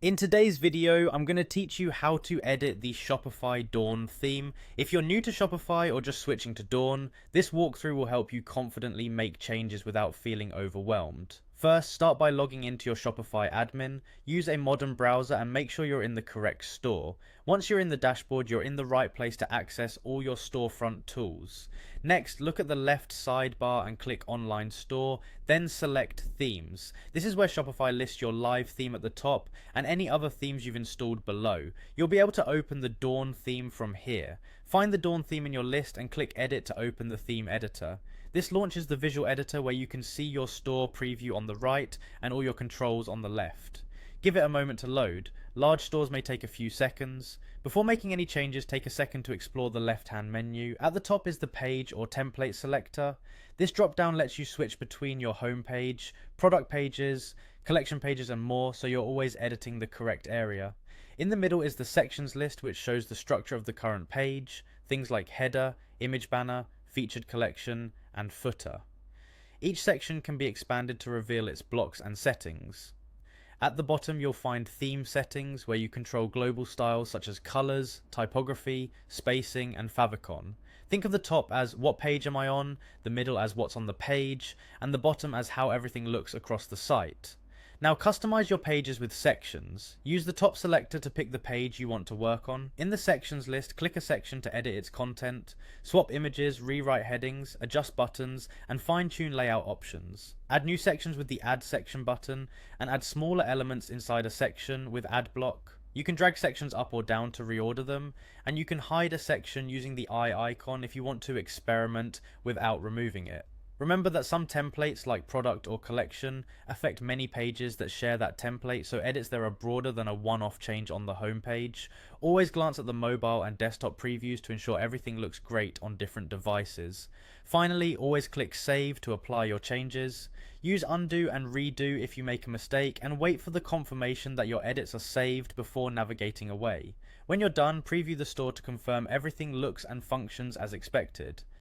In today's video, I'm going to teach you how to edit the Shopify Dawn theme. If you're new to Shopify or just switching to Dawn, this walkthrough will help you confidently make changes without feeling overwhelmed. First, start by logging into your Shopify admin, use a modern browser and make sure you're in the correct store. Once you're in the dashboard, you're in the right place to access all your storefront tools. Next, look at the left sidebar and click Online Store, then select Themes. This is where Shopify lists your live theme at the top and any other themes you've installed below. You'll be able to open the Dawn theme from here. Find the Dawn theme in your list and click Edit to open the theme editor. This launches the visual editor where you can see your store preview on the right and all your controls on the left. Give it a moment to load. Large stores may take a few seconds. Before making any changes, take a second to explore the left-hand menu. At the top is the page or template selector. This drop-down lets you switch between your home page, product pages, collection pages and more, so you're always editing the correct area. In the middle is the sections list, which shows the structure of the current page, things like header, image banner, featured collection, and footer. Each section can be expanded to reveal its blocks and settings. At the bottom you'll find theme settings where you control global styles such as colors, typography, spacing, and favicon. Think of the top as what page am I on, the middle as what's on the page, and the bottom as how everything looks across the site. Now customize your pages with sections. Use the top selector to pick the page you want to work on. In the sections list, click a section to edit its content, swap images, rewrite headings, adjust buttons, and fine-tune layout options. Add new sections with the Add Section button, and add smaller elements inside a section with Add Block. You can drag sections up or down to reorder them, and you can hide a section using the eye icon if you want to experiment without removing it. Remember that some templates like product or collection affect many pages that share that template, so edits there are broader than a one-off change on the home page. Always glance at the mobile and desktop previews to ensure everything looks great on different devices. Finally, always click Save to apply your changes. Use undo and redo if you make a mistake, and wait for the confirmation that your edits are saved before navigating away. When you're done, preview the store to confirm everything looks and functions as expected.